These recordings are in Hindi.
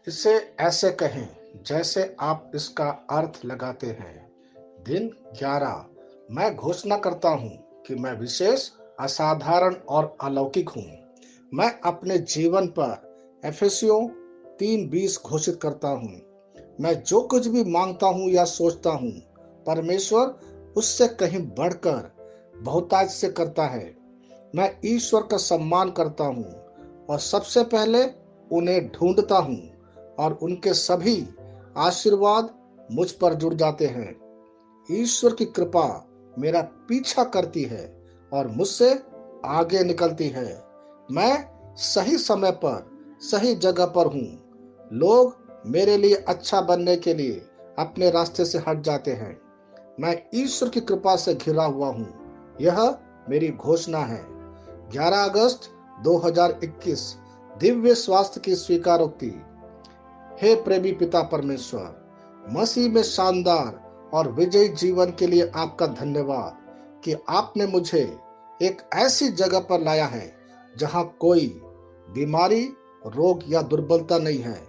इसे ऐसे कहें जैसे आप इसका अर्थ लगाते हैं। दिन 11। मैं घोषणा करता हूं कि मैं विशेष, असाधारण और अलौकिक हूं। मैं अपने जीवन पर एफेसियों 3:20 घोषित करता हूं। मैं जो कुछ भी मांगता हूं या सोचता हूं, परमेश्वर उससे कहीं बढ़कर बहुतायत से करता है। मैं ईश्वर का सम्मान करता हूँ और सबसे पहले उन्हें ढूंढता हूँ और उनके सभी आशीर्वाद मुझ पर जुड़ जाते हैं। ईश्वर की कृपा मेरा पीछा करती है और मुझसे आगे निकलती है। मैं सही समय पर सही जगह पर हूँ। लोग मेरे लिए अच्छा बनने के लिए अपने रास्ते से हट जाते हैं। मैं ईश्वर की कृपा से घिरा हुआ हूँ। यह मेरी घोषणा है। 11 अगस्त 2021। दिव्य स्वास्थ्य की स्वीकारोक्ति। हे प्रेमी पिता परमेश्वर, मसीह में शानदार और विजयी जीवन के लिए आपका धन्यवाद कि आपने मुझे एक ऐसी जगह पर लाया है जहां कोई बीमारी, रोग या दुर्बलता नहीं है।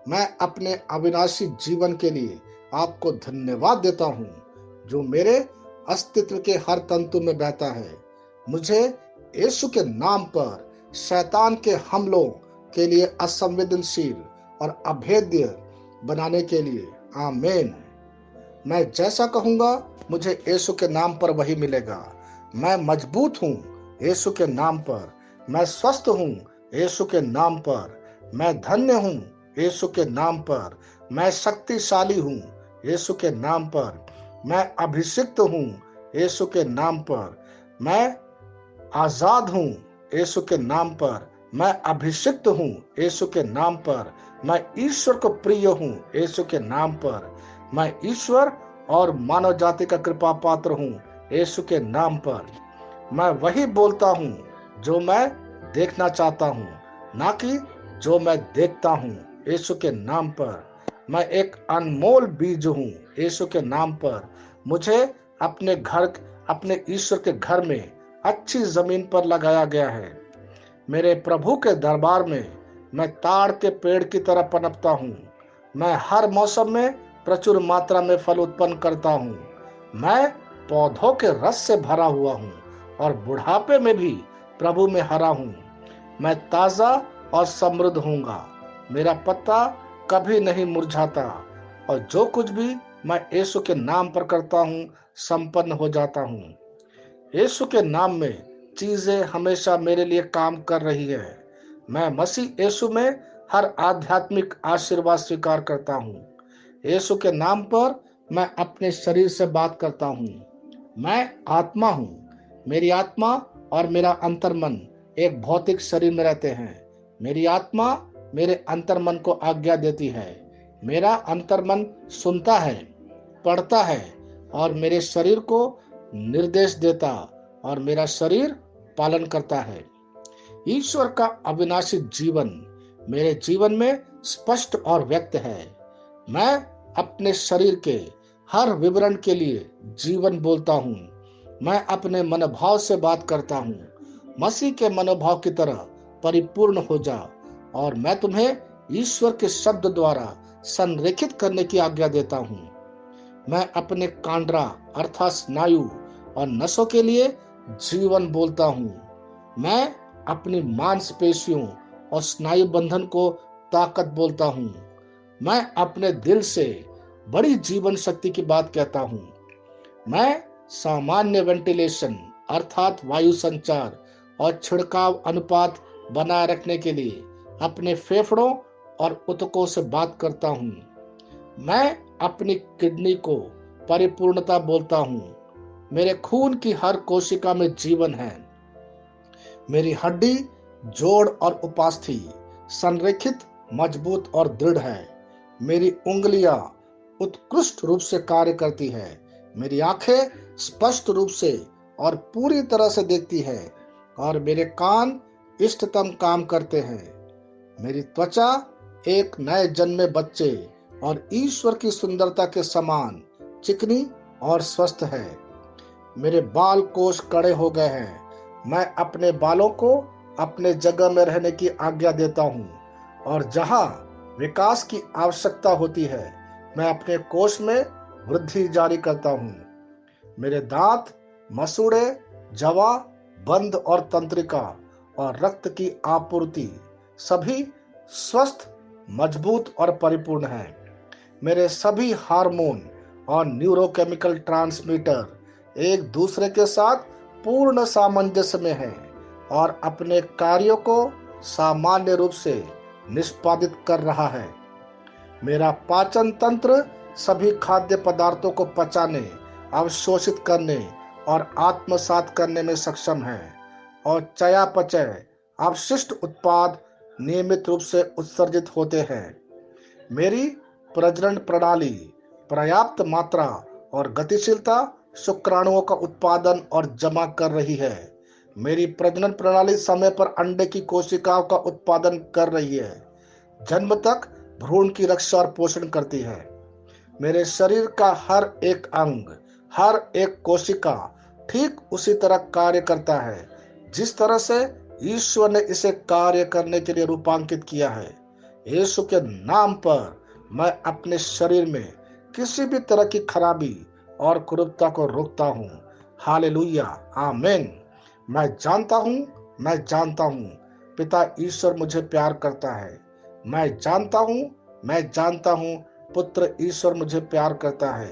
मैं अपने अविनाशी जीवन के लिए आपको धन्यवाद देता हूं, जो मेरे अस्तित्व के हर तंतु में बहता है। मुझे यीशु के नाम पर शैतान के हमलों के लिए असंवेदनशील और अभेद्य बनाने के लिए आमीन। मैं जैसा कहूंगा, मुझे यीशु के नाम पर वही मिलेगा। मैं मजबूत हूँ यीशु के नाम पर। मैं स्वस्थ हूँ यीशु के नाम पर। मैं धन्य हूँ यीशु के नाम पर। मैं शक्तिशाली हूँ यीशु के नाम पर। मैं अभिषिक्त हूँ यीशु के नाम पर। मैं आजाद हूँ यीशु के नाम पर। मैं अभिषिक्त हूँ यीशु के नाम पर। मैं ईश्वर को प्रिय हूँ यीशु के नाम पर। मैं ईश्वर और मानव जाति का कृपा पात्र हूँ यीशु के नाम पर। मैं वही बोलता हूँ जो मैं देखना चाहता हूँ, ना कि जो मैं देखता हूँ यीशु के नाम पर। मैं एक अनमोल बीज हूँ यीशु के नाम पर। मुझे अपने ईश्वर के घर में अच्छी जमीन पर लगाया गया है। मेरे प्रभु के दरबार में मैं ताड़ के पेड़ की तरह पनपता हूँ। मैं हर मौसम में प्रचुर मात्रा में फल उत्पन्न करता हूँ। मैं पौधों के रस से भरा हुआ हूँ और बुढ़ापे में भी प्रभु में हरा हूँ। मैं ताजा और समृद्ध हूँगा। मेरा पत्ता कभी नहीं मुरझाता और जो कुछ भी मैं यीशु के नाम पर करता हूँ, संपन्न हो जाता हूँ। यीशु के नाम में चीजें हमेशा मेरे लिए काम कर रही है। मैं मसीह यीशु में हर आध्यात्मिक आशीर्वाद स्वीकार करता हूँ। यीशु के नाम पर मैं अपने शरीर से बात करता हूँ। मैं आत्मा हूँ। मेरी आत्मा और मेरा अंतर्मन एक भौतिक शरीर में रहते हैं। मेरी आत्मा मेरे अंतर्मन को आज्ञा देती है। मेरा अंतर्मन सुनता है, पढ़ता है और मेरे शरीर को निर्देश देता और मेरा शरीर पालन करता है। ईश्वर का अविनाशी जीवन मेरे जीवन में स्पष्ट और व्यक्त है। मैं अपने शरीर के हर विवरण के लिए जीवन बोलता हूँ। मैं अपने मनोभाव से बात करता हूँ। मसीह के मनोभाव की तरह परिपूर्ण हो जा और मैं तुम्हें ईश्वर के शब्द द्वारा संरेखित करने की आज्ञा देता हूँ। मैं अपने कांड्रा अर्थात स्नायु और नसों के लिए जीवन बोलता हूँ। मैं अपनी मांसपेशियों और स्नायु बंधन को ताकत बोलता हूँ। मैं अपने दिल से बड़ी जीवन शक्ति की बात कहता हूँ। मैं सामान्य वेंटिलेशन अर्थात वायु संचार और छिड़काव अनुपात बनाए रखने के लिए अपने फेफड़ों और ऊतकों से बात करता हूँ। मैं अपनी किडनी को परिपूर्णता बोलता हूँ। मेरे खून की हर कोशिका में जीवन है। मेरी हड्डी, जोड़ और उपास्थि संरेखित, मजबूत और दृढ़ है। मेरी उंगलियां उत्कृष्ट रूप से कार्य करती है। मेरी आंखें स्पष्ट रूप से और पूरी तरह से देखती है और मेरे कान इष्टतम काम करते हैं। मेरी त्वचा एक नए जन्मे बच्चे और ईश्वर की सुंदरता के समान चिकनी और स्वस्थ है। मेरे बाल कोष कड़े हो गए हैं। मैं अपने बालों को अपने जगह में रहने की आज्ञा देता हूँ और जहाँ विकास की आवश्यकता होती है। मैं अपने कोष में वृद्धि जारी करता हूँ। मेरे दांत, मसूड़े, जवा, बंध और तंत्रिका और रक्त की आपूर्ति सभी स्वस्थ, मजबूत और परिपूर्ण हैं। मेरे सभी हार्मोन और न्यूरोकेमिकल ट्रांसमीटर एक दूसरे के साथ पूर्ण सामंजस्य में हैं और अपने कार्यों को सामान्य रूप से निष्पादित कर रहा है। मेरा पाचन तंत्र सभी खाद्य पदार्थों को पचाने, अवशोषित करने और आत्मसात करने में सक्षम है और चयापचय अवशिष्ट उत्पाद नियमित रूप से उत्सर्जित होते हैं। मेरी प्रजनन प्रणाली पर्याप्त मात्रा और गतिशीलता शुक्राणुओं का उत्पादन और जमा कर रही है। मेरी प्रजनन प्रणाली समय पर अंडे की कोशिकाओं का उत्पादन कर रही है, जन्म तक भ्रूण की रक्षा और पोषण करती है। मेरे शरीर का हर एक अंग, हर एक कोशिका ठीक उसी तरह कार्य करता है जिस तरह से ईश्वर ने इसे कार्य करने के लिए रूपांकित किया है। यीशु के नाम पर मैं अपने शरीर में किसी भी तरह की खराबी और कुरूपता को रोकता हूँ। हालेलुया, आमीन। मैं जानता हूँ पिता ईश्वर मुझे प्यार करता है। मैं जानता हूँ पुत्र ईश्वर मुझे प्यार करता है।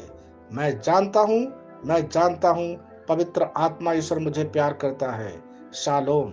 मैं जानता हूँ पवित्र आत्मा ईश्वर मुझे प्यार करता है। शालोम।